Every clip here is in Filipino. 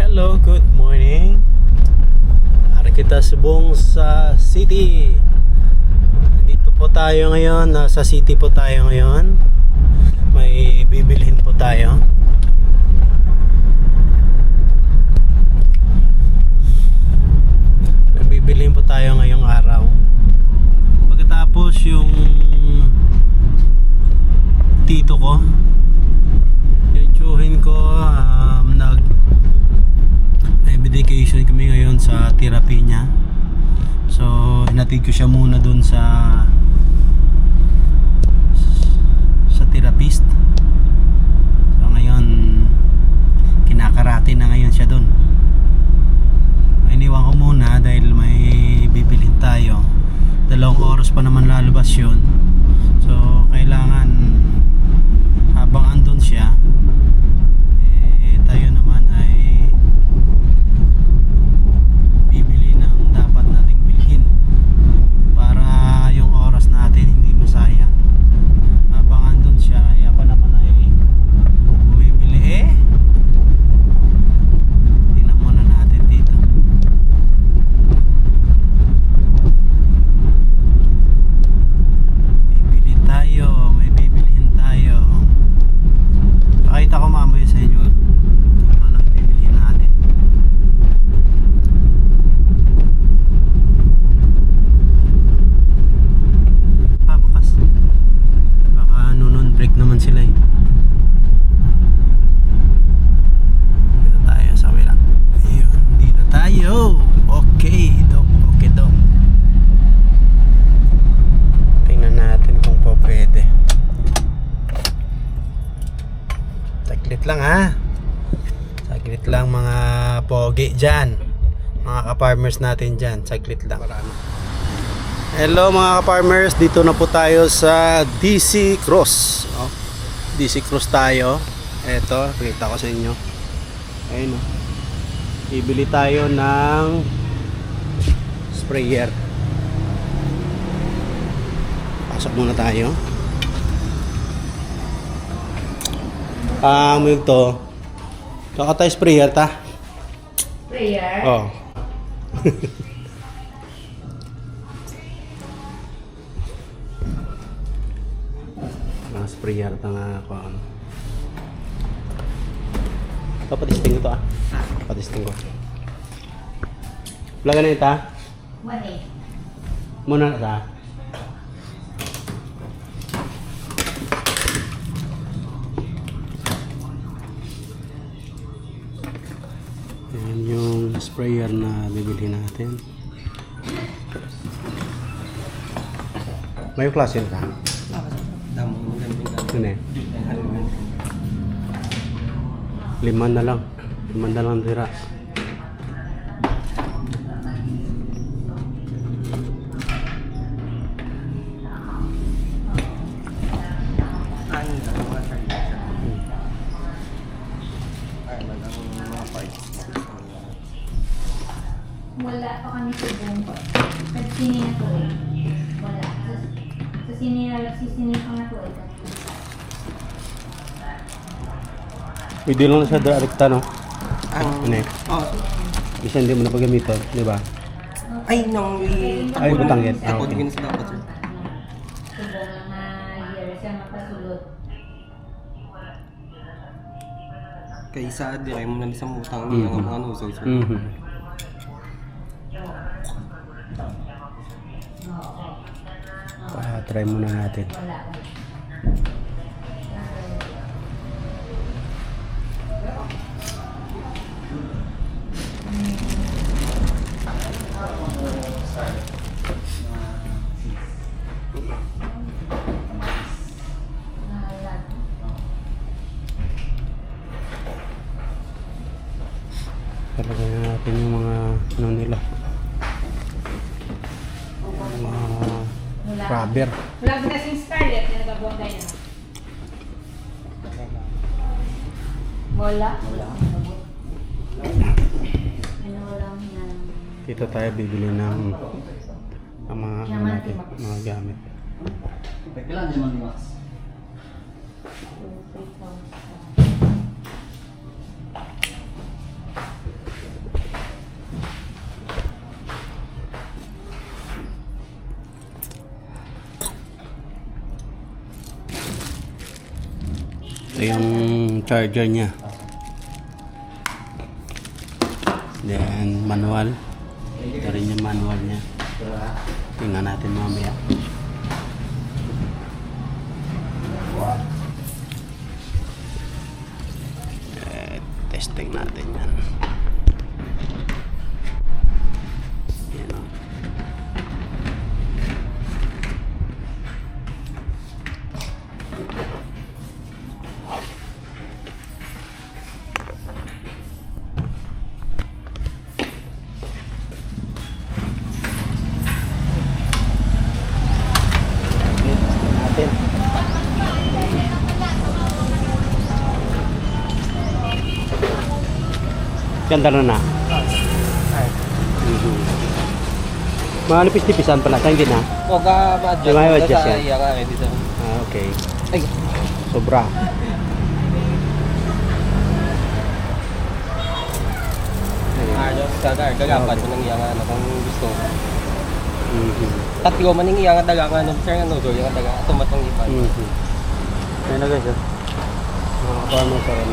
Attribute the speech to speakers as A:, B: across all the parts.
A: Hello, good morning. Ari kita subong sa city. Dito po tayo ngayon, nasa city po tayo ngayon. May bibilhin po tayo. May bibilhin po tayo ngayong araw. Pagkatapos yung tito ko, yung tiyuhin ko, vacation kami ngayon sa therapy niya. So, hinatid ko siya muna dun sa therapist. So, ngayon kinakarate na ngayon siya dun. Iniwan ko muna dahil may bibilhin tayo. 2 oras pa naman lalabas yun. So, kailangan habang andun siya, tayo naman ay bibili ng dapat nating bilhin para yung oras natin hindi masayang. Habang andun siya ay ako naman ay bumibili. Tingnan muna natin dito. Bibili tayo, may bibilhin tayo. Pakita ko mamaya sa inyo ano bibilhin natin. Bakas baka ano nun, break naman sila eh. Dito tayo sa wala. Ayun, dito tayo. Okay dok, okay dok. Tingnan natin kung po pwede. Saglit lang ha. Saglit lang mga pogi dyan, mga ka-farmers natin dyan. Saglit lang. Hello mga ka-farmers, dito na po tayo sa DC Cross. DC Cross tayo. Eto, pakita ko sa inyo. Ayun o. Ibili tayo ng sprayer. Pasok muna tayo. Mo ito. Kaka tayo sprayer ta.
B: Sprayer?
A: Oh. Mga sprayer ta nga ako. Ito, patisting ko to ah. Patisting ko. Plaga na ita.
B: Mani.
A: Muna na ta. Yan yung sprayer na bibili natin. May klase ka? Ano eh? 5 na lang. 5 na lang tira.
B: Wala pa kami sa buong. Kasi sini na to eh. Wala. Sa sini pa nga to eh.
A: Pwede lang siya direkta no? Ano eh?
C: Oh,
A: Bisa hindi mo na pagamitan, di ba?
C: ay, nang
A: Ay, butanggit. Ah,
C: Tapos
A: okay.
C: yun sa dapat, sir.
B: Subong na year siya mapasulot.
C: Kaysa di kayo mo na isang utang niya ng mga nuso, sir.
A: Try muna natin.
B: Wala.
A: Talaga natin yung mga ano nila. Mga rubber.
B: Wala ba kasing Scarlett na nagabuang tayo na? Wala? Wala. Ano walang yan?
A: Dito tayo bibili ng mga ano natin, mga gamit.
D: Kailan naman ni Max?
A: Ito yung charger niya. Then manual. Ito rin yung manual niya. Tingnan natin mamaya. Testing natin yan. Yan o. Natin. Ganda na na. Malipis-lipisan pala. Saan na?
C: O ka ma-adjust.
A: May adjust yan.
C: Iya nga dito.
A: Ah, okay.
C: Ay,
A: Sobra.
C: ayos gagapan ko nang iya nga ano kung gusto.
A: Mhm.
C: Tatlo man yung iya nga daga nga no sir nga no so yung daga tumatong ipan.
A: Mhm. Ayun na guys. Mga farmer sa rin.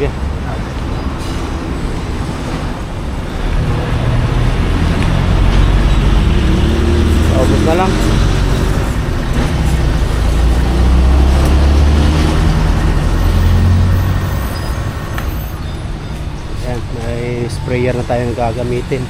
A: Sige. Paubos na lang. Ayan, may sprayer na tayong gagamitin.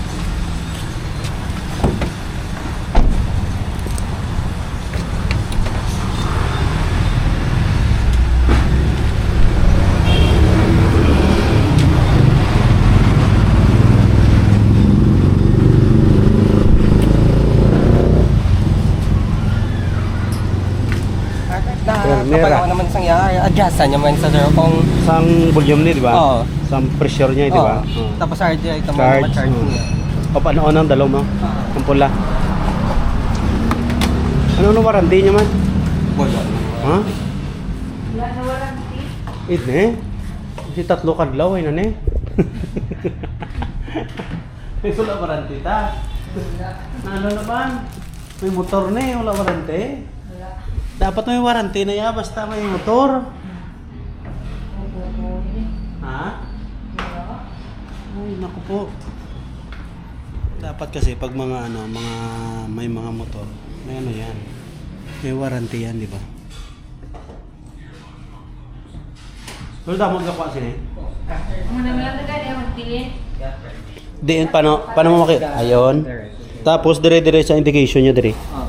A: Mera.
C: Kapag ako naman sang iya, adjustan niya man sa sir kung
A: Sang volume niya, di ba?
C: Oo.
A: Sang pressure niya, di ba?
C: Oo.
A: Oo.
C: Tapos charge ito mo
A: Charge.
C: ma-charge
A: Oo.
C: niya.
A: O paano ang dalaw mo? Ang pula. Ano na warranty niya man?
C: Bolon.
A: Ha?
B: Wala na warranty.
A: Ito si tatlo kadlaw ay nane. May wala warranty ta. Ano naman? May motor na wala warranty.
B: Wala.
A: Dapat may warranty na ya basta may motor. Ha?
B: Wala.
A: Ay, naku po. Dapat kasi pag mga ano, mga may mga motor, may ano yan. May warranty yan, di ba? Pero dapat magkakuha sila eh.
B: Ang naman na gani ang magpili.
A: Diyan, paano mo makita? Ayun. Tapos dire-dire sa indication nyo dire.
C: Oo.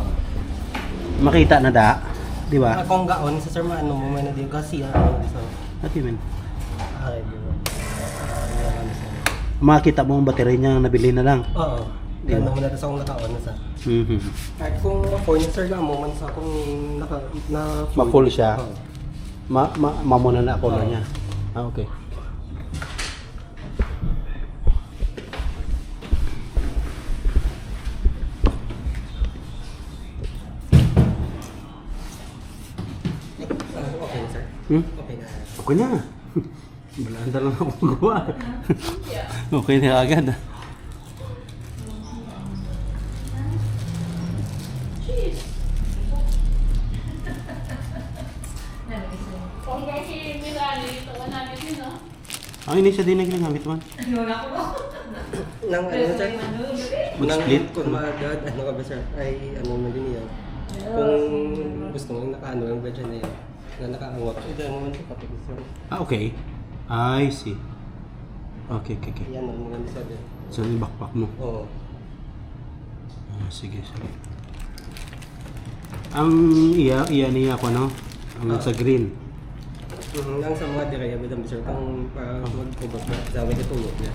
A: Makita na da. Di ba?
C: Kung gaon sa sir ano mo man na di kasi ano so.
A: Ati men.
C: Ay, di ba?
A: Makita mo ang battery niya nabili na lang.
C: Oo.
A: Di ba?
C: Ano man na sa akong nakaon na sa.
A: Mhm.
C: Kahit kung phone sir nga mo man sa akong na
A: Ma-full siya.
C: Oo.
A: Mamuna na ako na niya. Ah, okay.
C: Okay, sir.
A: Hmm?
C: Okay na.
A: Okay na. Balanda lang ako magawa. Okay na agad. Ang ini siya din na ginagamit man.
C: Nang ano sir?
A: Wood
C: Nang
A: split?
C: kung magad ano ka ba sir? Ay ano na din yan. Kung gusto mo nakaano yung budget na yan. Na nakaangot. Ito ang naman sa kapit sir.
A: Ah, okay. I see. Okay, okay, okay.
C: Yan ang mga sabi.
A: So, yung backpack mo.
C: Oo.
A: Ah, sige, sige. Ang iya niya ako, no? Ang sa green.
C: Nang sa mga diraya ba dami sir kung para magkubak na sa may katulog na.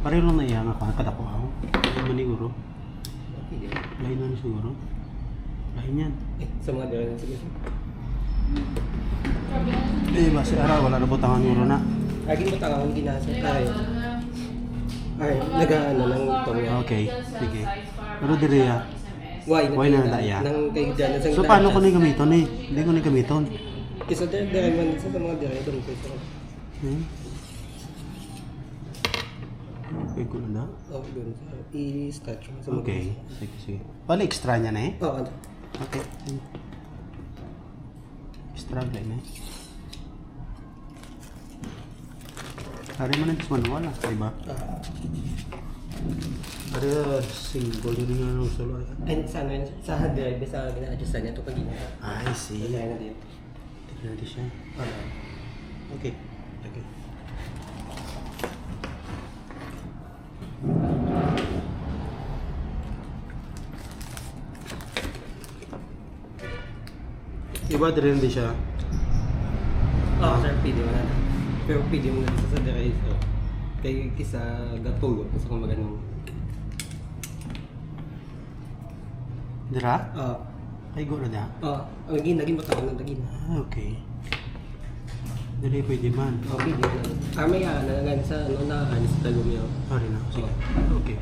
A: Pareho lang na iya nga ka, kada ko ako. Lain man siguro.
C: Okay.
A: Lain man siguro. Lain yan.
C: Sa mga diraya sige sir.
A: Eh, basi araw, wala na butangan siguro na.
C: Aging mo tangang ginasa tayo. Ay, nag-ano ng tomya.
A: Okay, sige. Pero dire ya. Why na daya?
C: Nang kay dyan sa
A: So, paano ko na gamiton eh? Hindi ko na gamiton.
C: Isa diraya man sa mga diraya doon ko sir.
A: Hmm? Okay, ko na.
C: Oh, doon. I-stretch mo sa
A: Okay. Sige, sige. Wala extra niya na eh.
C: Oo, ano?
A: Okay. Extra na eh. Hari mo na manual lah, diba? Ada single din nga nung solo.
C: Ay, sa ano yun? Sa hard drive, sa gina-adjustan niya ito pag gina.
A: I see.
C: Kaya na din.
A: Tignan natin siya.
C: Ano?
A: Okay. Okay. Iba din din siya.
C: Oo, sir, pwede mo na. Pero pwede mo na dito sa diretso. Kaya kisa gatulog, kasi kung maganon.
A: Dira?
C: Oo.
A: Ay, go na da.
C: Oo. Naging batawan ng lagin.
A: Ah, okay. Dili pwede man.
C: Oo, pwede mo na. May nalagan sa ano na sa talong niya.
A: Hari na. Sige. Okay.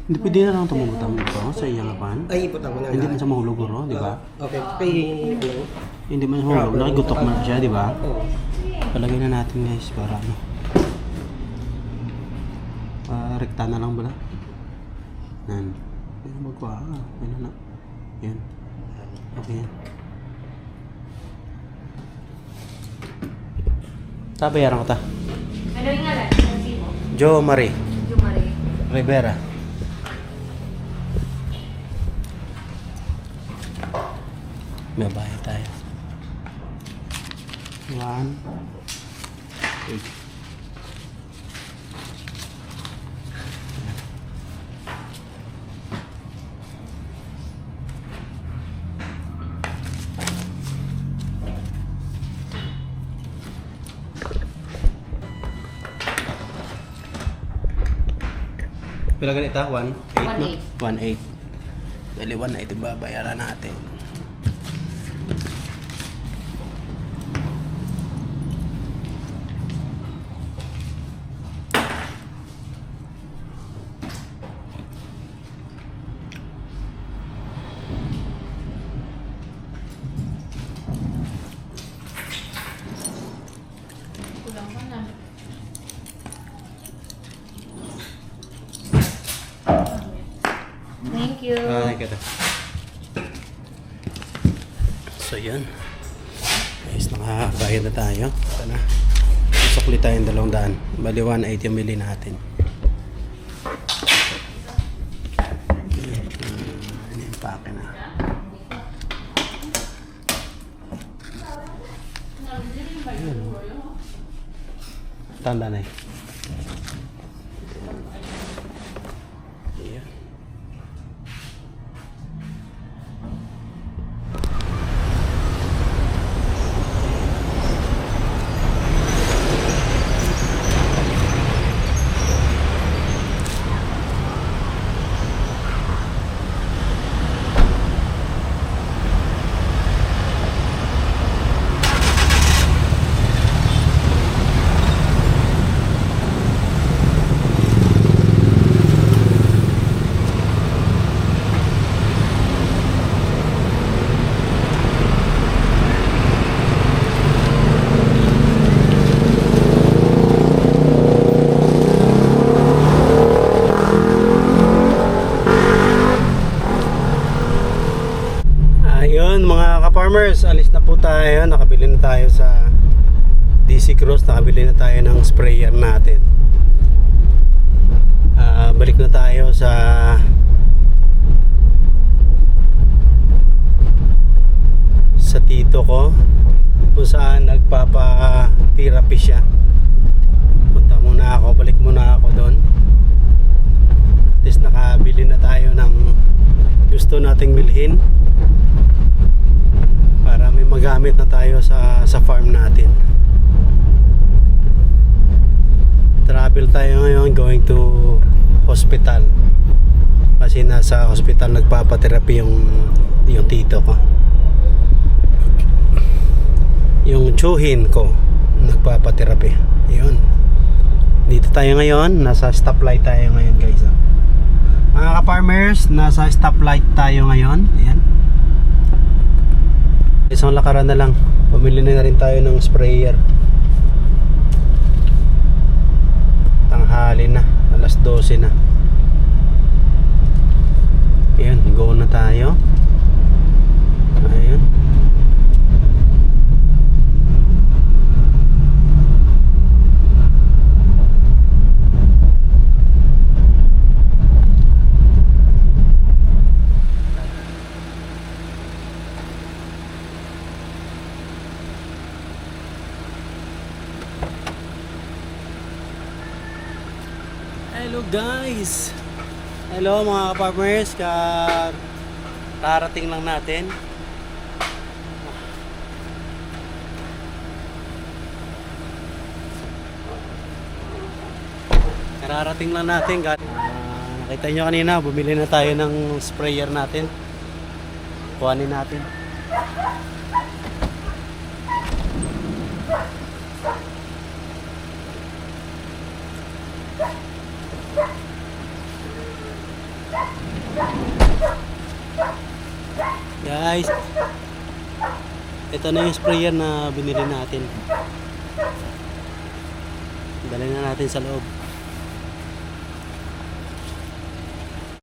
A: Hindi pwede na lang tumulutang dito sa iyang apan.
C: Ay, ipot ako na.
A: Hindi man sa mahulog oro, di ba?
C: Okay. Kaya, ano?
A: Hindi man sa mahulog. Nakigutok man siya, di ba?
C: Oo.
A: Palagay na natin guys para ano. Rekta na lang bala. Yan. Yan na magkuha. Yan na. Yan. Okay yan. Tabayaran ko ta.
B: Ano yung ngalan? Nansi mo?
A: Jo Marie
B: Jumari.
A: Rivera. May bayad tayo. 1 8. Pila ganita? 1.8 no? 1.8. Dali 1.8 babayaran natin.
B: Kulang ka na. Thank you.
A: Ay, kita. So, yan. Guys, nakabayad na tayo. Ito na. Sukli tayong 200. Bali, 1.8 yung mili natin. Ano yung pake na. Tanda na eh. Ayan. Ayun mga ka-farmers, alis na po tayo. Nakabili na tayo sa DC Cross. Nakabili na tayo ng sprayer natin. Balik na tayo sa tito ko kung saan nagpapa-therapy siya. Punta muna ako, balik muna ako doon. At least nakabili na tayo ng gusto nating bilhin para may magamit na tayo sa farm natin. Travel tayo ngayon going to hospital kasi nasa hospital nagpapatherapy yung tito ko, yung tsuhin ko nagpapatherapy. Yun, dito tayo ngayon, nasa stoplight tayo ngayon guys. Mga ka-farmers, nasa stoplight tayo ngayon. Ayan, Isang lakaran na lang. Pumili na rin tayo ng sprayer. Tanghali na, alas 12 na. Ayun, go na tayo. Ayun. Hello guys! Hello mga ka-farmers, kararating lang natin. Kararating lang natin. Nakita nyo kanina, bumili na tayo ng sprayer natin. Kuhanin natin. Guys, ito na yung sprayer na binili natin. Dali na natin sa loob.